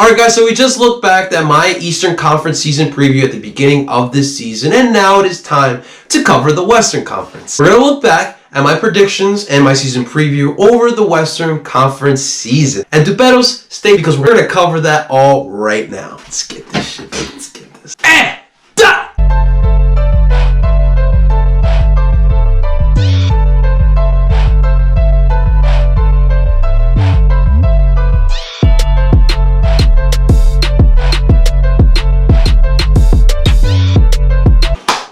Alright guys, so we just looked back at my Eastern Conference season preview at the beginning of this season, and now it is time to cover the Western Conference. We're going to look back at my predictions and my season preview over the Western Conference season. And Dubetos, stay because we're going to cover that all right now. Let's get this shit, baby. Let's get this.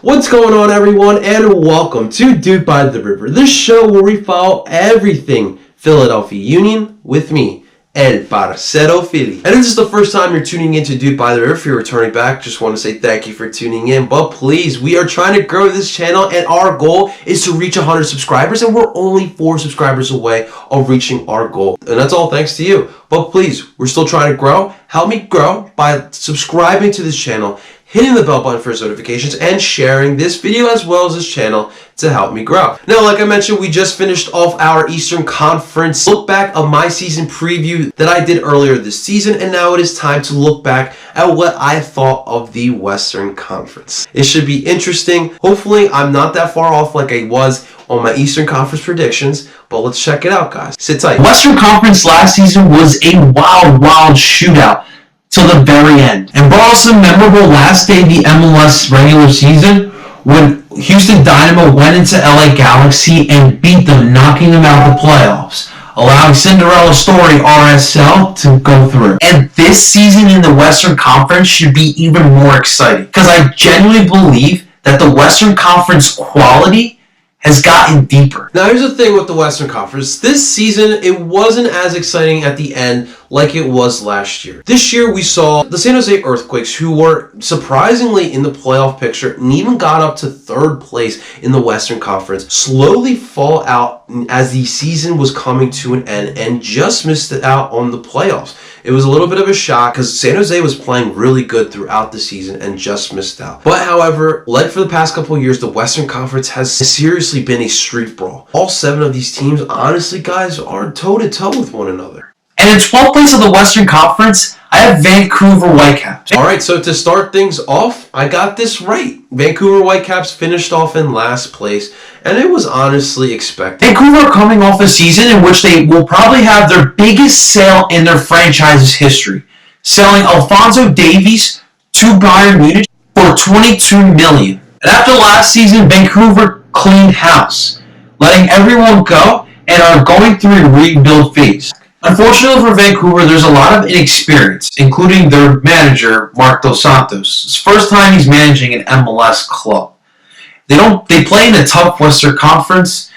What's going on, everyone, and welcome to DOOP by the River, the show where we follow everything Philadelphia Union with me, El Parcero Philly. And if this is the first time you're tuning in to DOOP by the River, if you're returning back, just want to say thank you for tuning in. But please, we are trying to grow this channel, and our goal is to reach 100 subscribers, and we're only 4 subscribers away of reaching our goal. And that's all thanks to you. But please, we're still trying to grow. Help me grow by subscribing to this channel, hitting the bell button for notifications, and sharing this video as well as this channel to help me grow. Now, like I mentioned, we just finished off our Eastern Conference look back of my season preview that I did earlier this season, and now it is time to look back at what I thought of the Western Conference. It should be interesting. Hopefully, I'm not that far off like I was on my Eastern Conference predictions, but let's check it out, guys. Sit tight. Western Conference last season was a wild shootout till the very end, and brought us a memorable last day of the MLS regular season when Houston Dynamo went into LA Galaxy and beat them, knocking them out of the playoffs, allowing Cinderella Story RSL to go through. And this season in the Western Conference should be even more exciting, because I genuinely believe that the Western Conference quality has gotten deeper. Now, here's the thing with the Western Conference. This season, it wasn't as exciting at the end like it was last year. This year, we saw the San Jose Earthquakes, who were surprisingly in the playoff picture and even got up to 3rd place in the Western Conference, slowly fall out as the season was coming to an end and just missed out on the playoffs. It was a little bit of a shock because San Jose was playing really good throughout the season and just missed out. But however, like for the past couple of years, the Western Conference has seriously been a street brawl. All 7 of these teams, honestly, guys, are toe-to-toe with one another. And in 12th place of the Western Conference, I have Vancouver Whitecaps. Alright, so to start things off, I got this right. Vancouver Whitecaps finished off in last place, and it was honestly expected. Vancouver are coming off a season in which they will probably have their biggest sale in their franchise's history, selling Alphonso Davies to Bayern Munich for $22 million. And after last season, Vancouver cleaned house, letting everyone go and are going through a rebuild phase. Unfortunately for Vancouver, there's a lot of inexperience, including their manager, Marc Dos Santos. It's the first time he's managing an MLS club. They play in a tough Western Conference,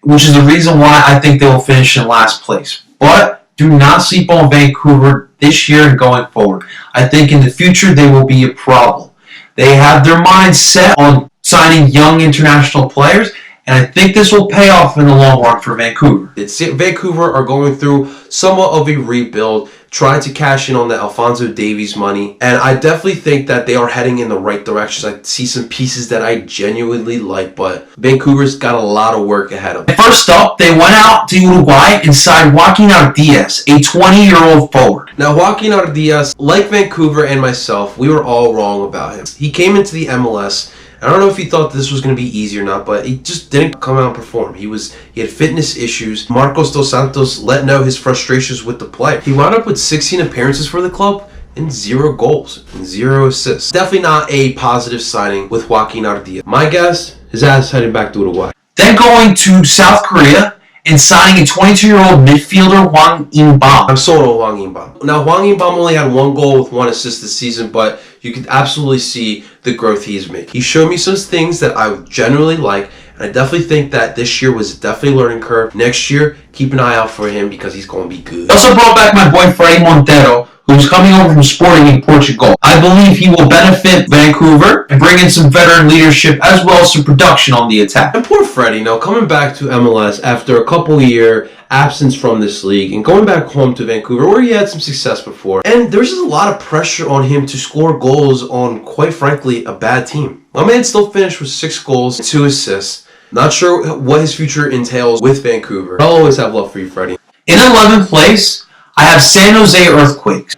which is the reason why I think they will finish in last place. But do not sleep on Vancouver this year and going forward. I think in the future they will be a problem. They have their minds set on signing young international players, and I think this will pay off in the long run for Vancouver. Vancouver are going through somewhat of a rebuild, trying to cash in on the Alphonso Davies money. And I definitely think that they are heading in the right direction. I see some pieces that I genuinely like, but Vancouver's got a lot of work ahead of them. First up, they went out to Uruguay and signed Joaquin Diaz, a 20-year-old forward. Now, Joaquin Diaz, like Vancouver and myself, we were all wrong about him. He came into the MLS. I don't know if he thought this was going to be easy or not, but he just didn't come out and perform. He had fitness issues. Marcos Dos Santos let know his frustrations with the play. He wound up with 16 appearances for the club and 0 goals and 0 assists. Definitely not a positive signing with Joaquin Diaz. My guess, his ass heading back to Uruguay. Then going to South Korea and signing a 22-year-old midfielder, Hwang In-bom. I'm sold on Hwang In-bom. Now, Hwang In-bom only had 1 goal with 1 assist this season, but you can absolutely see the growth he is making. He showed me some things that I generally like, and I definitely think that this year was definitely a learning curve. Next year, keep an eye out for him because he's going to be good. I also brought back my boy Freddie Montero, who's coming over from Sporting in Portugal. I believe he will benefit Vancouver and bring in some veteran leadership as well as some production on the attack. And poor Freddie, coming back to MLS after a couple-year absence from this league and going back home to Vancouver where he had some success before. And there's just a lot of pressure on him to score goals on, quite frankly, a bad team. My man still finished with 6 goals and 2 assists. Not sure what his future entails with Vancouver. I'll always have love for you, Freddie. In 11th place, I have San Jose Earthquakes.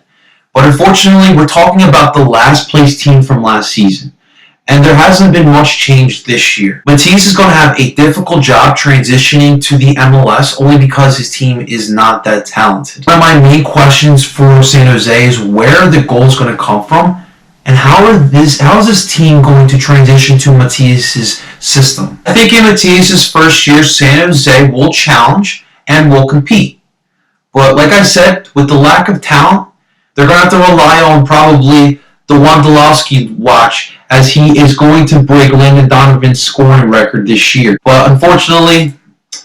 But unfortunately, we're talking about the last place team from last season. And there hasn't been much change this year. Matias is going to have a difficult job transitioning to the MLS only because his team is not that talented. One of my main questions for San Jose is where are the goals going to come from? And how is this team going to transition to Matias' system? I think in Matias' first year, San Jose will challenge and will compete. But like I said, with the lack of talent, they're going to have to rely on probably the Wondolowski watch as he is going to break Landon Donovan's scoring record this year. But unfortunately,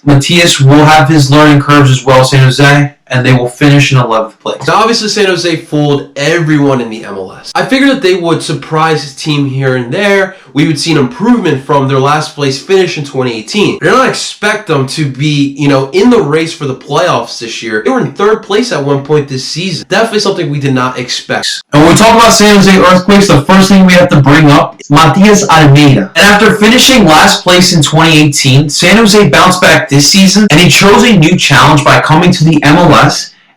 Matias will have his learning curves as well, San Jose, and they will finish in 11th place. Now, obviously, San Jose fooled everyone in the MLS. I figured that they would surprise his team here and there. We would see an improvement from their last place finish in 2018. I did not expect them to be, in the race for the playoffs this year. They were in third place at one point this season. Definitely something we did not expect. And when we talk about San Jose Earthquakes, the first thing we have to bring up is Matias Almeida. And after finishing last place in 2018, San Jose bounced back this season, and he chose a new challenge by coming to the MLS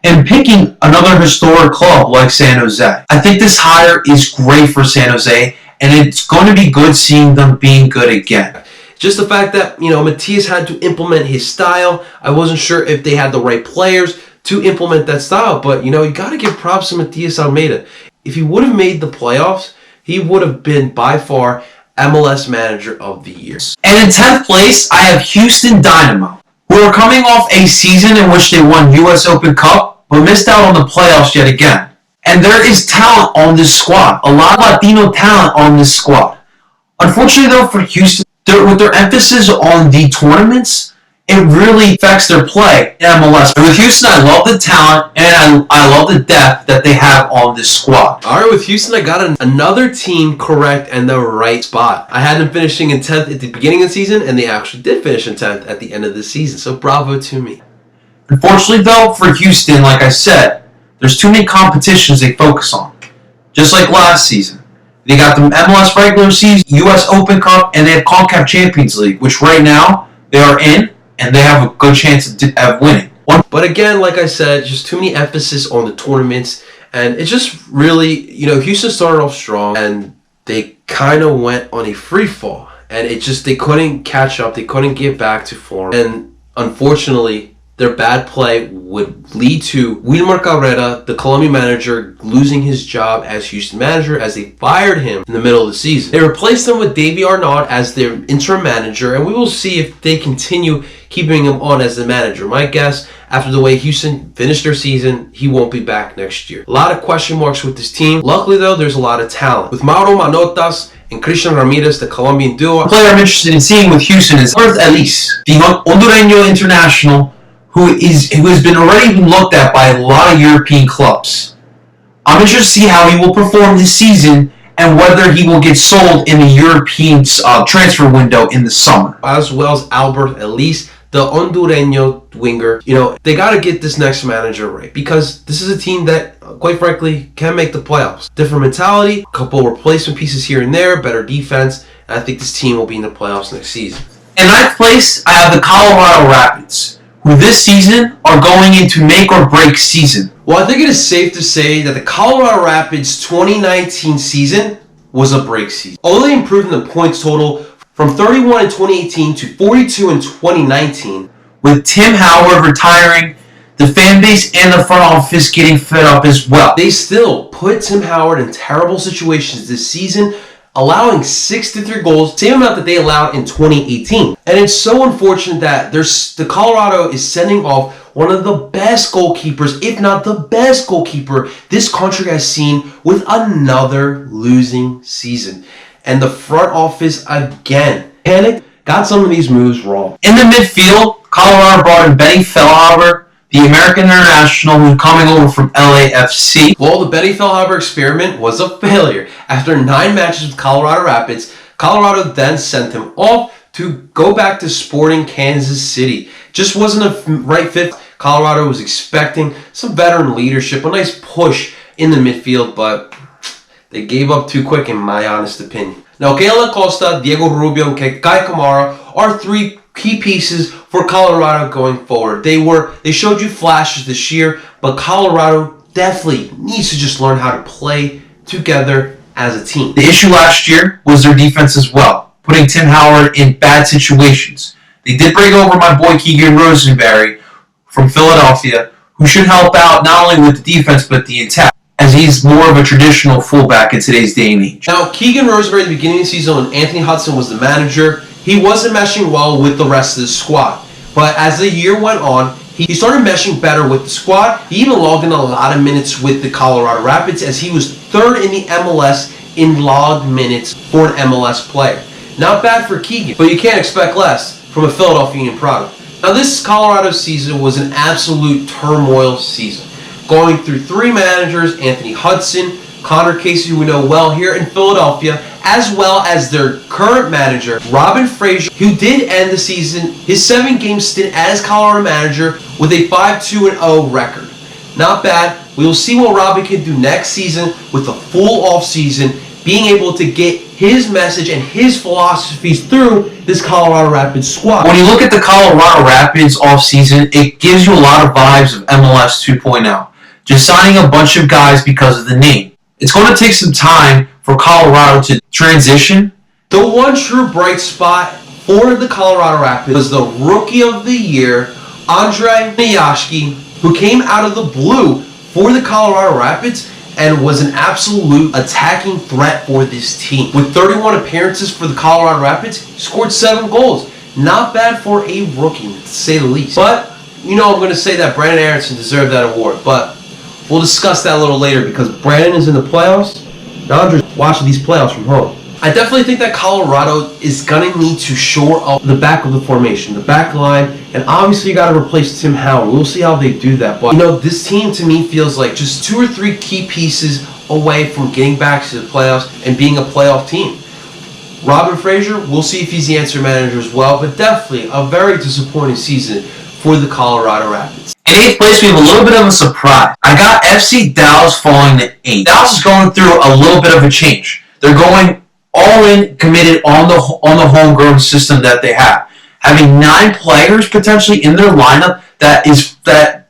and picking another historic club like San Jose. I think this hire is great for San Jose, and it's going to be good seeing them being good again. Just the fact that, Matias had to implement his style. I wasn't sure if they had the right players to implement that style, but, you got to give props to Matias Almeida. If he would have made the playoffs, he would have been by far MLS Manager of the Year. And in 10th place, I have Houston Dynamo, who are coming off a season in which they won U.S. Open Cup, but missed out on the playoffs yet again. And there is talent on this squad, a lot of Latino talent on this squad. Unfortunately, though, for Houston, with their emphasis on the tournaments, it really affects their play in MLS. But with Houston, I love the talent and I love the depth that they have on this squad. All right, with Houston, I got another team correct and the right spot. I had them finishing in 10th at the beginning of the season, and they actually did finish in 10th at the end of the season. So bravo to me. Unfortunately, though, for Houston, like I said, there's too many competitions they focus on. Just like last season. They got the MLS regular season, U.S. Open Cup, and they have CONCACAF Champions League, which right now they are in, and they have a good chance of winning. But again, like I said, just too many emphasis on the tournaments, and it just really, Houston started off strong, and they kind of went on a free fall, and they couldn't catch up, they couldn't get back to form, and unfortunately, their bad play would lead to Wilmer Cabrera, the Colombian manager, losing his job as Houston manager as they fired him in the middle of the season. They replaced him with Davey Arnaud as their interim manager, and we will see if they continue keeping him on as the manager. My guess, after the way Houston finished their season, he won't be back next year. A lot of question marks with this team. Luckily, though, there's a lot of talent. With Mauro Manotas and Christian Ramirez, the Colombian duo. The player I'm interested in seeing with Houston is Albert Ellis, the Hondureño international, who has been already looked at by a lot of European clubs. I'm interested to see how he will perform this season and whether he will get sold in the European transfer window in the summer. As well as Albert Ellis, the Hondureño winger. They got to get this next manager right, because this is a team that, quite frankly, can make the playoffs. Different mentality, a couple replacement pieces here and there, better defense, and I think this team will be in the playoffs next season. In 9th place, I have the Colorado Rapids, who this season are going into make or break season. Well, I think it is safe to say that the Colorado Rapids 2019 season was a break season. Although they improved in the points total from 31 in 2018 to 42 in 2019, with Tim Howard retiring, the fan base and the front office getting fed up as well. They still put Tim Howard in terrible situations this season, allowing 63 goals, same amount that they allowed in 2018. And it's so unfortunate that the Colorado is sending off one of the best goalkeepers, if not the best goalkeeper this country has seen, with another losing season. And the front office, again, panicked, got some of these moves wrong. In the midfield, Colorado brought in Benny Feilhaber, the American international who's coming over from LAFC. Well, the Benny Feilhaber experiment was a failure. After 9 matches with Colorado Rapids, Colorado then sent him off to go back to Sporting Kansas City. Just wasn't a right fit. Colorado was expecting some veteran leadership, a nice push in the midfield, but they gave up too quick, in my honest opinion. Now, Keylor Costa, Diego Rubio, and Kai Kamara are 3 key pieces for Colorado going forward. They showed you flashes this year, but Colorado definitely needs to just learn how to play together as a team. The issue last year was their defense as well, putting Tim Howard in bad situations. They did bring over my boy Keegan Rosenberry from Philadelphia, who should help out not only with the defense but the attack, as he's more of a traditional fullback in today's day and age. Now, Keegan Rosenberry at the beginning of the season when Anthony Hudson was the manager, he wasn't meshing well with the rest of the squad. But as the year went on, he started meshing better with the squad. He even logged in a lot of minutes with the Colorado Rapids, as he was third in the MLS in logged minutes for an MLS player. Not bad for Keegan, but you can't expect less from a Philadelphia Union product. Now, this Colorado season was an absolute turmoil season, going through three managers: Anthony Hudson, Connor Casey, who we know well here in Philadelphia, as well as their current manager, Robin Fraser, who did end the season, his 7-game stint as Colorado manager, with a 5-2-0 record. Not bad. We will see what Robin can do next season with a full offseason, being able to get his message and his philosophies through this Colorado Rapids squad. When you look at the Colorado Rapids offseason, it gives you a lot of vibes of MLS 2.0. Just signing a bunch of guys because of the name. It's going to take some time for Colorado to transition. The one true bright spot for the Colorado Rapids was the Rookie of the Year, Andre Miyaski, who came out of the blue for the Colorado Rapids and was an absolute attacking threat for this team. With 31 appearances for the Colorado Rapids, he scored 7 goals. Not bad for a rookie, to say the least. But, I'm going to say that Brandon Aronson deserved that award. But we'll discuss that a little later, because Brandon is in the playoffs. Now Andre's watching these playoffs from home. I definitely think that Colorado is going to need to shore up the back of the formation, the back line, and obviously you got to replace Tim Howard. We'll see how they do that. But, this team to me feels like just 2 or 3 key pieces away from getting back to the playoffs and being a playoff team. Robin Fraser, we'll see if he's the answer manager as well, but definitely a very disappointing season for the Colorado Rapids. In 8th place, we have a little bit of a surprise. I got FC Dallas falling to 8th. Dallas is going through a little bit of a change. They're going all in, committed on the homegrown system that they have, having 9 players potentially in their lineup that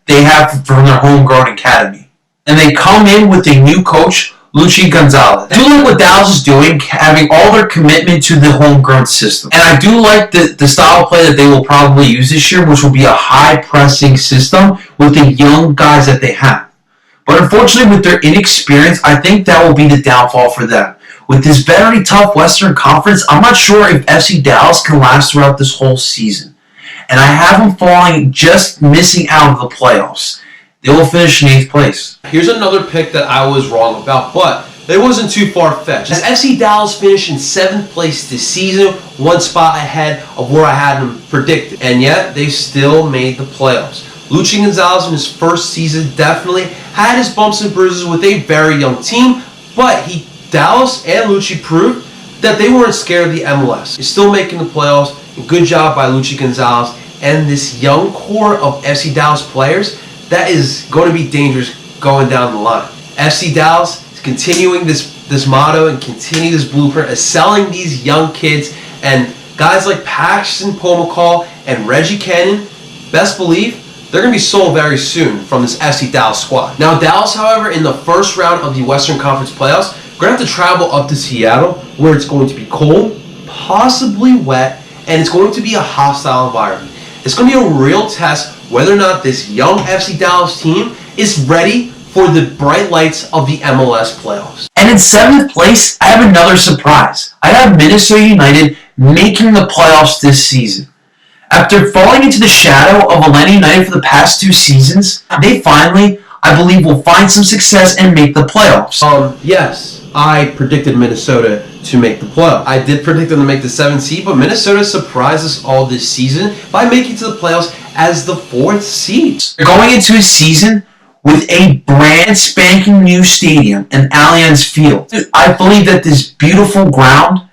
they have from their homegrown academy, and they come in with a new coach, Luchi Gonzalez. I do like what Dallas is doing, having all their commitment to the homegrown system, and I do like the style of play that they will probably use this year, which will be a high pressing system with the young guys that they have. But unfortunately, with their inexperience, I think that will be the downfall for them. With this very tough Western Conference, I'm not sure if FC Dallas can last throughout this whole season. And I have them falling, just missing out of the playoffs. They will finish in 8th place. Here's another pick that I was wrong about, but it wasn't too far-fetched. As FC Dallas finished in 7th place this season, 1 spot ahead of where I had them predicted. And yet, they still made the playoffs. Luchi Gonzalez in his first season definitely had his bumps and bruises with a very young team, but Dallas and Luchi proved that they weren't scared of the MLS. They're still making the playoffs. Good job by Luchi Gonzalez and this young core of FC Dallas players that is going to be dangerous going down the line. FC Dallas is continuing this motto and continue this blueprint of selling these young kids, and guys like Paxton Pomacall and Reggie Cannon, best believe they're going to be sold very soon from this FC Dallas squad. Now, Dallas, however, in the first round of the Western Conference playoffs, we're going to have to travel up to Seattle, where it's going to be cold, possibly wet, and it's going to be a hostile environment. It's going to be a real test whether or not this young FC Dallas team is ready for the bright lights of the MLS playoffs. And in 7th place, I have another surprise. I have Minnesota United making the playoffs this season. After falling into the shadow of Atlanta United for the past 2 seasons, they finally, I believe, will find some success and make the playoffs. Yes. I predicted Minnesota to make the playoffs. I did predict them to make the 7th seed, but Minnesota surprised us all this season by making it to the playoffs as the 4th seed. They're going into a season with a brand spanking new stadium in Allianz Field. I believe that this beautiful ground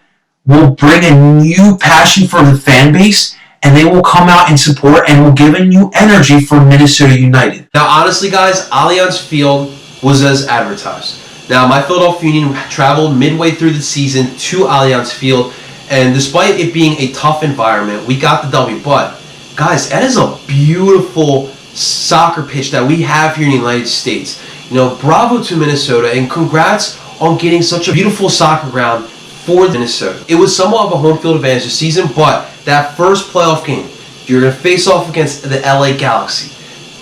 will bring a new passion for the fan base, and they will come out and support and will give a new energy for Minnesota United. Now, honestly, guys, Allianz Field was as advertised. Now, my Philadelphia Union traveled midway through the season to Allianz Field, and despite it being a tough environment, we got the W. But, guys, that is a beautiful soccer pitch that we have here in the United States. Bravo to Minnesota, and congrats on getting such a beautiful soccer ground for Minnesota. It was somewhat of a home field advantage this season, but that first playoff game, you're going to face off against the LA Galaxy.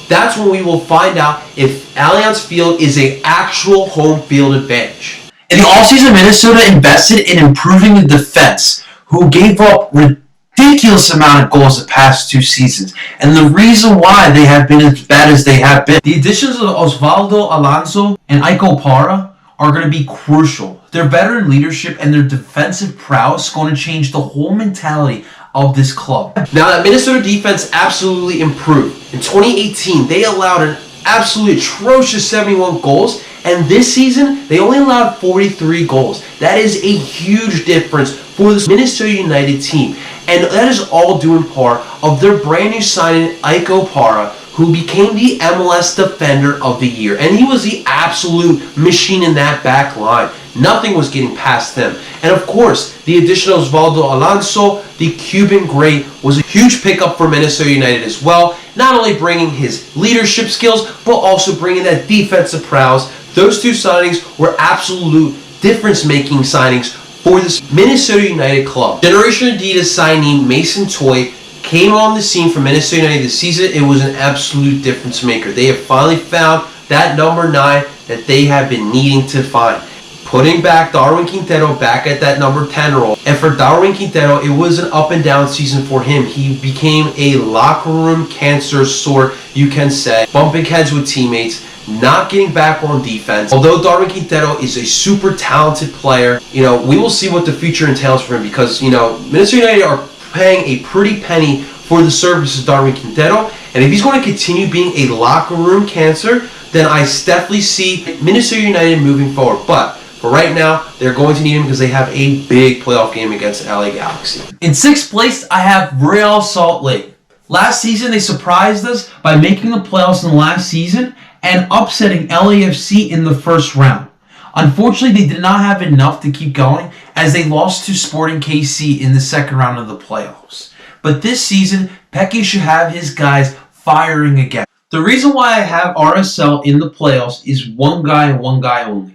That's when we will find out if Allianz Field is an actual home field advantage. In the offseason, Minnesota invested in improving the defense, who gave up ridiculous amount of goals the past 2 seasons, and the reason why they have been as bad as they have been. The additions of Osvaldo Alonso and Iko Para are going to be crucial. Their veteran leadership and their defensive prowess is going to change the whole mentality of this club. Now, that Minnesota defense absolutely improved. In 2018, they allowed an absolutely atrocious 71 goals, and this season, they only allowed 43 goals. That is a huge difference for this Minnesota United team, and that is all due in part of their brand new signing, Iko Para, who became the MLS Defender of the Year, and he was the absolute machine in that back line. Nothing was getting past him. And of course, the addition of Osvaldo Alonso, the Cuban great, was a huge pickup for Minnesota United as well. Not only bringing his leadership skills, but also bringing that defensive prowess. Those two signings were absolute difference-making signings for this Minnesota United club. Generation Adidas signee Mason Toy came on the scene for Minnesota United this season. It was an absolute difference maker. They have finally found that number 9 that they have been needing to find. Putting back Darwin Quintero back at that number 10 role. And for Darwin Quintero, it was an up and down season for him. He became a locker room cancer sort, you can say. Bumping heads with teammates, not getting back on defense. Although Darwin Quintero is a super talented player, we will see what the future entails for him because, Minnesota United are paying a pretty penny for the services of Darwin Quintero. And if he's going to continue being a locker room cancer, then I definitely see Minnesota United moving forward. But for right now, they're going to need him because they have a big playoff game against LA Galaxy. In 6th place, I have Real Salt Lake. Last season, they surprised us by making the playoffs in the last season and upsetting LAFC in the first round. Unfortunately, they did not have enough to keep going as they lost to Sporting KC in the second round of the playoffs. But this season, Pecky should have his guys firing again. The reason why I have RSL in the playoffs is one guy and one guy only.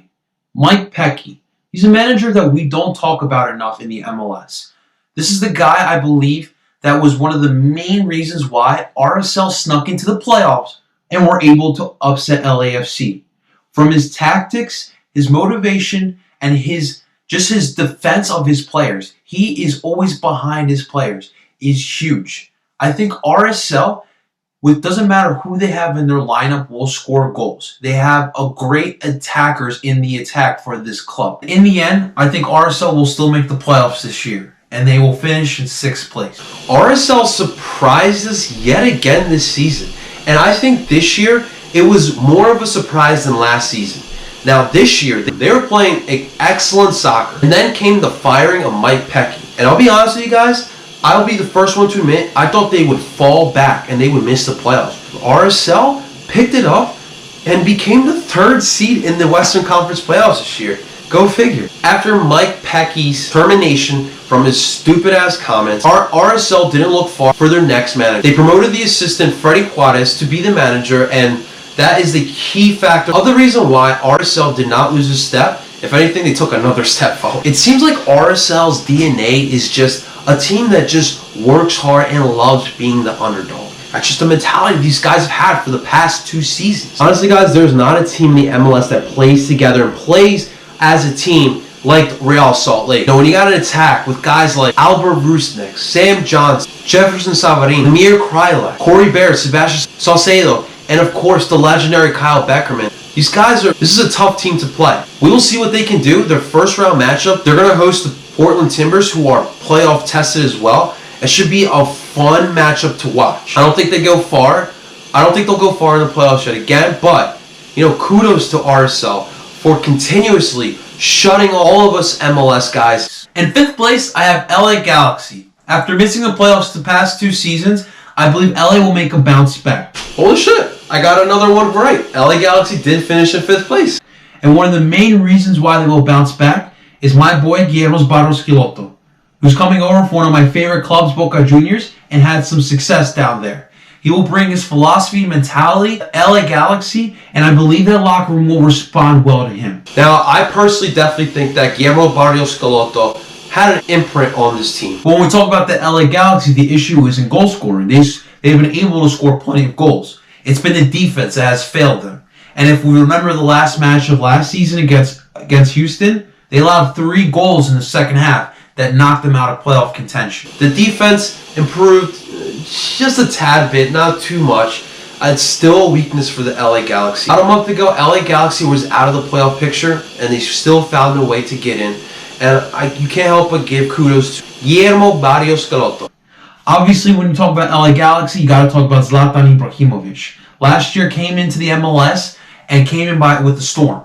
Mike Pecky. He's a manager that we don't talk about enough in the MLS. This is the guy, I believe, that was one of the main reasons why RSL snuck into the playoffs and were able to upset LAFC. From his tactics, his motivation, and his defense of his players, he is always behind his players, is huge. I think RSL, doesn't matter who they have in their lineup, will score goals. They have a great attackers in the attack for this club. In the end, I think RSL will still make the playoffs this year, and they will finish in 6th place. RSL surprised us yet again this season, and I think this year it was more of a surprise than last season. Now this year, they were playing excellent soccer, and then came the firing of Mike Pecky. And I'll be honest with you guys, I'll be the first one to admit, I thought they would fall back and they would miss the playoffs. RSL picked it up and became the 3rd seed in the Western Conference playoffs this year. Go figure. After Mike Pecky's termination from his stupid-ass comments, RSL didn't look far for their next manager. They promoted the assistant, Freddie Juarez, to be the manager, and that is the key factor of the reason why RSL did not lose a step. If anything, they took another step forward. It seems like RSL's DNA is just a team that just works hard and loves being the underdog. That's just the mentality these guys have had for the past 2 seasons. Honestly, guys, there's not a team in the MLS that plays together and plays as a team like Real Salt Lake. When you got an attack with guys like Albert Rusnak, Sam Johnson, Jefferson Savarin, Amir Krylak, Corey Baird, Sebastian Saucedo, and of course the legendary Kyle Beckerman. These guys this is a tough team to play. We will see what they can do. Their first round matchup, they're going to host the Portland Timbers, who are playoff tested as well. It should be a fun matchup to watch. I don't think they go far. I don't think they'll go far in the playoffs yet again, but kudos to RSL for continuously shutting all of us MLS guys. In 5th place, I have LA Galaxy. After missing the playoffs the past 2 seasons, I believe LA will make a bounce back. Holy shit, I got another one right. LA Galaxy did finish in 5th place. And one of the main reasons why they will bounce back is my boy Guillermo Barros Quilotto, who's coming over from one of my favorite clubs, Boca Juniors, and had some success down there. He will bring his philosophy and mentality to LA Galaxy, and I believe that locker room will respond well to him. Now, I personally definitely think that Guillermo Barrios Schelotto had an imprint on this team. But when we talk about the LA Galaxy, the issue isn't goal scoring. They've been able to score plenty of goals. It's been the defense that has failed them. And if we remember the last match of last season against Houston, they allowed 3 goals in the second half that knocked them out of playoff contention. The defense improved just a tad bit, not too much. It's still a weakness for the LA Galaxy. About a month ago, LA Galaxy was out of the playoff picture, and they still found a way to get in. And you can't help but give kudos to Guillermo Barrios Schelotto. Obviously, when you talk about LA Galaxy, you got to talk about Zlatan Ibrahimovic. Last year came into the MLS and came in with a storm,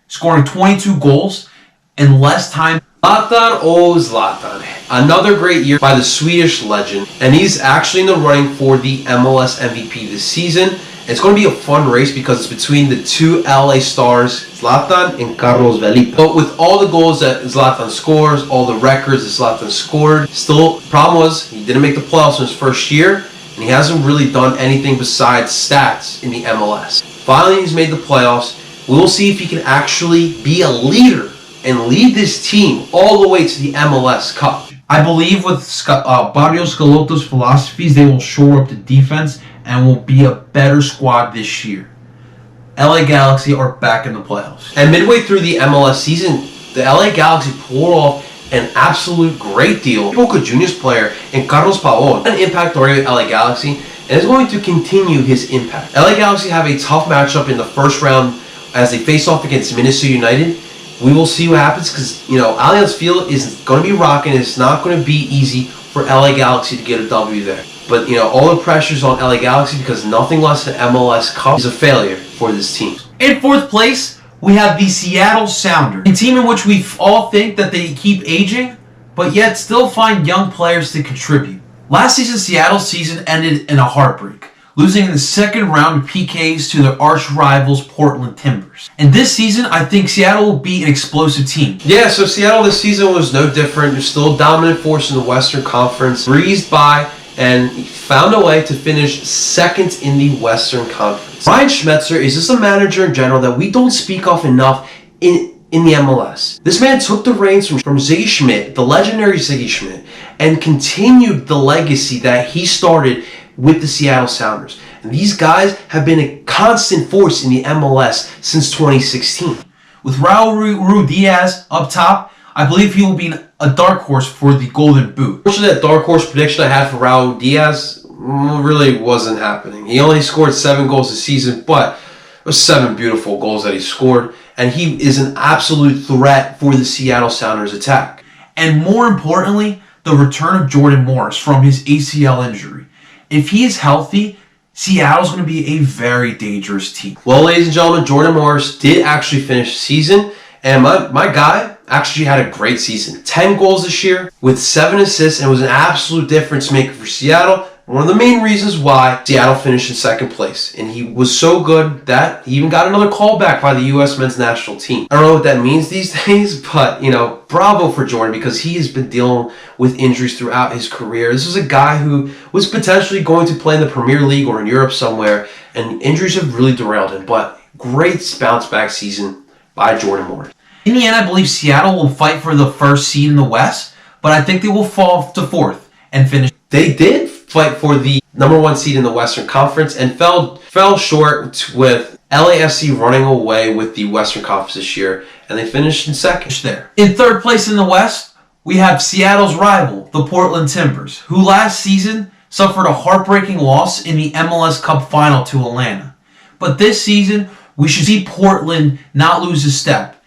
scoring 22 goals in less time. Zlatan. Another great year by the Swedish legend, and he's actually in the running for the MLS MVP this season. It's going to be a fun race because it's between the 2 LA stars, Zlatan and Carlos Vela. But with all the goals that Zlatan scores, all the records that Zlatan scored, still, the problem was he didn't make the playoffs in his first year, and he hasn't really done anything besides stats in the MLS. Finally, he's made the playoffs. We will see if he can actually be a leader and lead this team all the way to the MLS Cup. I believe with Barrios Schelotto's philosophies, they will shore up the defense and will be a better squad this year. LA Galaxy are back in the playoffs. And midway through the MLS season, the LA Galaxy pulled off an absolute great deal. Boca Juniors player and Carlos Pavon, an impact already with LA Galaxy, and is going to continue his impact. LA Galaxy have a tough matchup in the first round as they face off against Minnesota United. We will see what happens because, Allianz Field is going to be rocking. It's not going to be easy for LA Galaxy to get a W there. But, all the pressure's on LA Galaxy because nothing less than MLS Cup is a failure for this team. In 4th place, we have the Seattle Sounders, a team in which we all think that they keep aging, but yet still find young players to contribute. Last season, Seattle's season ended in a heartbreak, losing in the second round of PKs to their arch rivals Portland Timbers. And this season, I think Seattle will be an explosive team. Yeah, so Seattle this season was no different. They're still a dominant force in the Western Conference, breezed by and found a way to finish second in the Western Conference. Brian Schmetzer is just a manager in general that we don't speak of enough in the MLS. This man took the reins from Ziggy Schmidt, the legendary Ziggy Schmidt, and continued the legacy that he started with the Seattle Sounders. And these guys have been a constant force in the MLS since 2016. With Raul Ruidiaz up top, I believe he will be a dark horse for the Golden Boot. Unfortunately, that dark horse prediction I had for Raul Diaz really wasn't happening. He only scored 7 goals this season, but it was 7 beautiful goals that he scored, and he is an absolute threat for the Seattle Sounders attack. And more importantly, the return of Jordan Morris from his ACL injury. If he is healthy, Seattle's going to be a very dangerous team. Well, ladies and gentlemen, Jordan Morris did actually finish the season, and my guy actually had a great season. 10 goals this year with 7 assists, and was an absolute difference maker for Seattle. One of the main reasons why Seattle finished in second place. And he was so good that he even got another call back by the U.S. men's national team. I don't know what that means these days, but, bravo for Jordan because he has been dealing with injuries throughout his career. This is a guy who was potentially going to play in the Premier League or in Europe somewhere, and injuries have really derailed him. But great bounce back season by Jordan Morris. In the end, I believe Seattle will fight for the first seed in the West, but I think they will fall to 4th and finish. They did fight for the number 1 seed in the Western Conference and fell short with LAFC running away with the Western Conference this year, and they finished in second there. In 3rd place in the West, we have Seattle's rival, the Portland Timbers, who last season suffered a heartbreaking loss in the MLS Cup final to Atlanta. But this season, we should see Portland not lose a step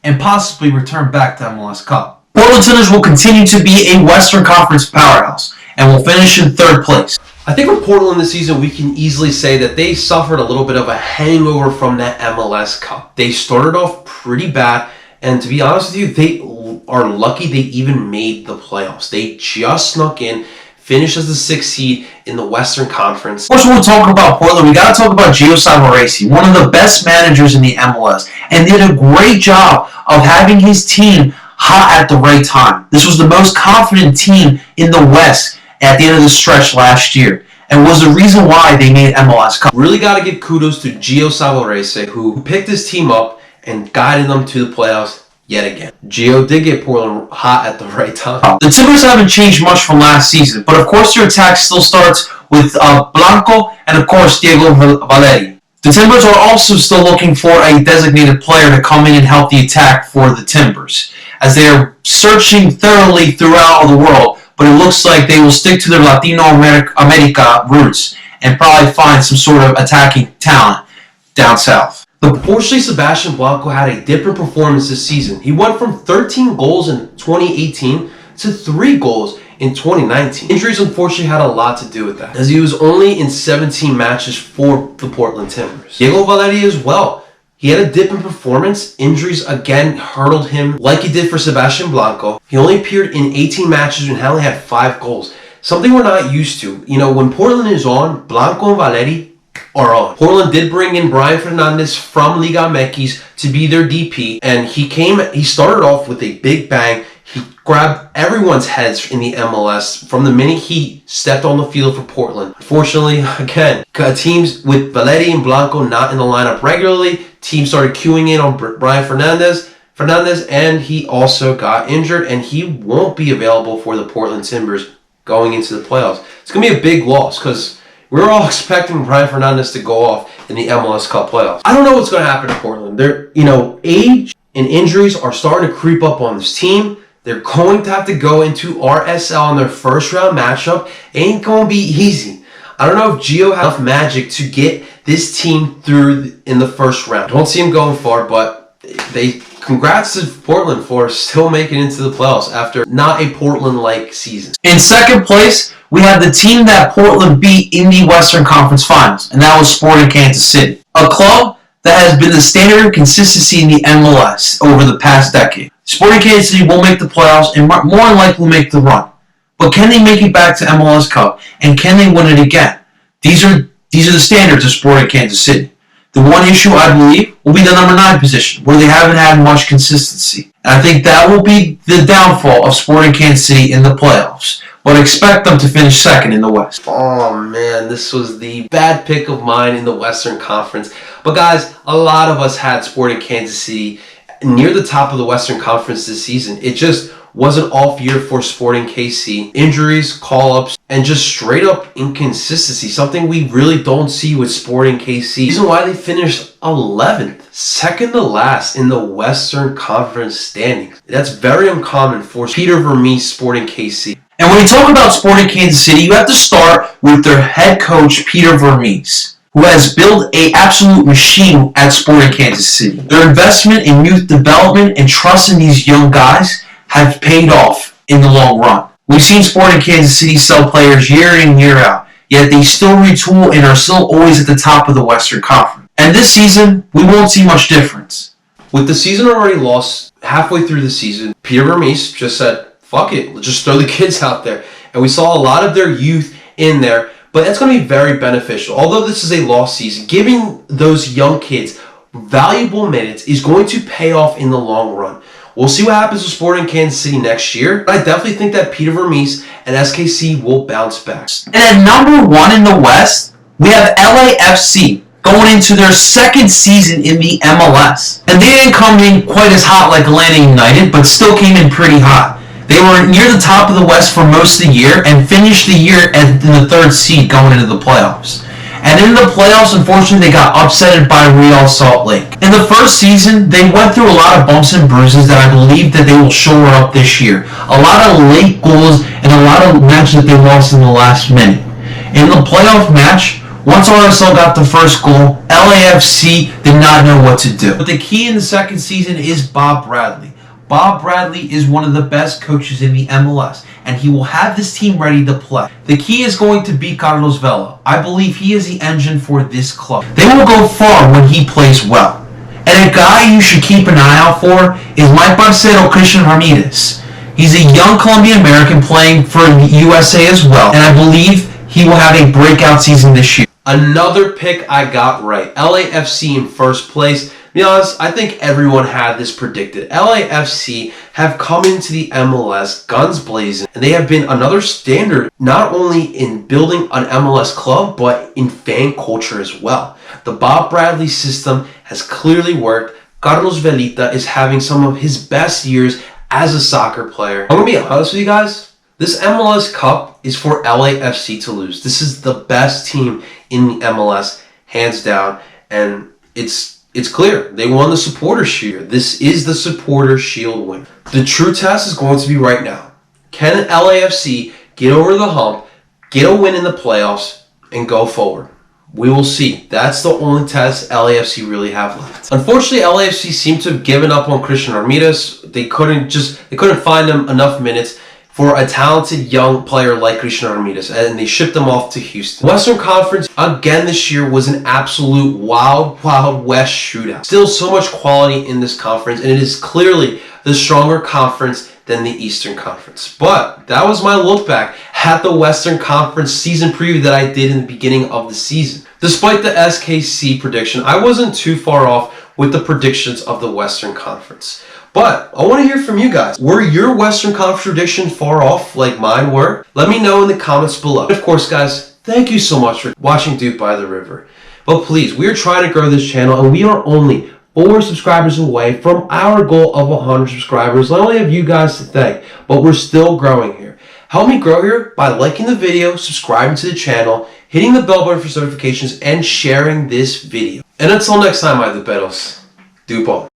and possibly return back to MLS Cup. Portland Timbers will continue to be a Western Conference powerhouse and will finish in 3rd place. I think with Portland this season, we can easily say that they suffered a little bit of a hangover from that MLS Cup. They started off pretty bad, and to be honest with you, they are lucky they even made the playoffs. They just snuck in, finished as the 6th seed in the Western Conference. Of course, when we talk about Portland, we got to talk about Gio Savarese, one of the best managers in the MLS, and did a great job of having his team hot at the right time. This was the most confident team in the West at the end of the stretch last year. and was the reason why they made MLS Cup. Really got to give kudos to Gio Savarese, who picked his team up and guided them to the playoffs yet again. Gio did get Portland hot at the right time. The Timbers haven't changed much from last season, but of course their attack still starts with Blanco and of course Diego Valeri. The Timbers are also still looking for a designated player to come in and help the attack for the Timbers, as they are searching thoroughly throughout the world, but it looks like they will stick to their Latino America roots and probably find some sort of attacking talent down south. Unfortunately, Sebastian Blanco had a different performance this season. He went from 13 goals in 2018 to 3 goals in 2019. Injuries unfortunately had a lot to do with that, as he was only in 17 matches for the Portland Timbers. Diego Valeri as well. He had a dip in performance. Injuries again hurdled him like he did for Sebastian Blanco. He only appeared in 18 matches and only had 5 goals. Something we're not used to. You know, when Portland is on, Blanco and Valeri are on. Portland did bring in Brian Fernandez from Liga MX to be their DP, and he started off with a big bang. He grabbed everyone's heads in the MLS from the minute he stepped on the field for Portland. Unfortunately, again, teams with Valeri and Blanco not in the lineup regularly, teams started queuing in on Brian Fernandez, and he also got injured, and he won't be available for the Portland Timbers going into the playoffs. It's going to be a big loss because we were all expecting Brian Fernandez to go off in the MLS Cup playoffs. I don't know what's going to happen to Portland. Age and injuries are starting to creep up on this team. They're going to have to go into RSL in their first round matchup. Ain't going to be easy. I don't know if Gio has enough magic to get this team through in the first round. Don't see him going far, but congrats to Portland for still making it into the playoffs after not a Portland-like season. In second place, we have the team that Portland beat in the Western Conference Finals, and that was Sporting Kansas City, a club that has been the standard of consistency in the MLS over the past decade. Sporting Kansas City will make the playoffs and more than likely will make the run. But can they make it back to MLS Cup, and can they win it again? These are the standards of Sporting Kansas City. The one issue, I believe, will be the number 9 position, where they haven't had much consistency. And I think that will be the downfall of Sporting Kansas City in the playoffs. But expect them to finish second in the West. Oh man, this was the bad pick of mine in the Western Conference. But guys, a lot of us had Sporting Kansas City near the top of the Western Conference this season. It just was an off year for Sporting KC. Injuries, call-ups, and just straight up inconsistency. Something we really don't see with Sporting KC. The reason why they finished 11th, second to last in the Western Conference standings. That's very uncommon for Peter Vermes Sporting KC. And when you talk about Sporting Kansas City, you have to start with their head coach, Peter Vermes, who has built an absolute machine at Sporting Kansas City. Their investment in youth development and trust in these young guys have paid off in the long run. We've seen Sporting Kansas City sell players year in, year out, yet they still retool and are still always at the top of the Western Conference. And this season, we won't see much difference. With the season already lost halfway through the season, Peter Vermes just said, fuck it, let's just throw the kids out there. And we saw a lot of their youth in there, but that's going to be very beneficial. Although this is a lost season, giving those young kids valuable minutes is going to pay off in the long run. We'll see what happens with Sporting Kansas City next year, but I definitely think that Peter Vermes and SKC will bounce back. And at number 1 in the West, we have LAFC going into their second season in the MLS. And they didn't come in quite as hot like Atlanta United, but still came in pretty hot. They were near the top of the West for most of the year and finished the year in the 3rd seed going into the playoffs. And in the playoffs, unfortunately, they got upsetted by Real Salt Lake. In the first season, they went through a lot of bumps and bruises that I believe that they will shore up this year. A lot of late goals and a lot of matches that they lost in the last minute. In the playoff match, once RSL got the first goal, LAFC did not know what to do. But the key in the second season is Bob Bradley. Bob Bradley is one of the best coaches in the MLS, and he will have this team ready to play. The key is going to be Carlos Vela. I believe he is the engine for this club. They will go far when he plays well. And a guy you should keep an eye out for is my parcero Christian Ramirez. He's a young Colombian-American playing for the USA as well, and I believe he will have a breakout season this year. Another pick I got right. LAFC in first place. To be honest, I think everyone had this predicted. LAFC have come into the MLS guns blazing, and they have been another standard not only in building an MLS club, but in fan culture as well. The Bob Bradley system has clearly worked. Carlos Velita is having some of his best years as a soccer player. I'm going to be honest with you guys. This MLS Cup is for LAFC to lose. This is the best team in the MLS, hands down, and it's clear. They won the Supporter Shield. This is the Supporter Shield win. The true test is going to be right now. Can LAFC get over the hump, get a win in the playoffs, and go forward? We will see. That's the only test LAFC really have left. Unfortunately, LAFC seemed to have given up on Christian Ramirez. They couldn't find him enough minutes for a talented young player like Christian Ramirez, and they shipped him off to Houston. Western Conference, again this year, was an absolute wild west shootout. Still so much quality in this conference, and it is clearly the stronger conference than the Eastern Conference. But that was my look back at the Western Conference season preview that I did in the beginning of the season. Despite the SKC prediction, I wasn't too far off with the predictions of the Western Conference. But I want to hear from you guys. Were your Western Conference predictions far off like mine were? Let me know in the comments below. And of course, guys, thank you so much for watching Duke by the River. But please, we are trying to grow this channel, and we are only 4 subscribers away from our goal of 100 subscribers. Not only have you guys to thank, but we're still growing here. Help me grow here by liking the video, subscribing to the channel, hitting the bell button for notifications, and sharing this video. And until next time, my duperos, Dupe on.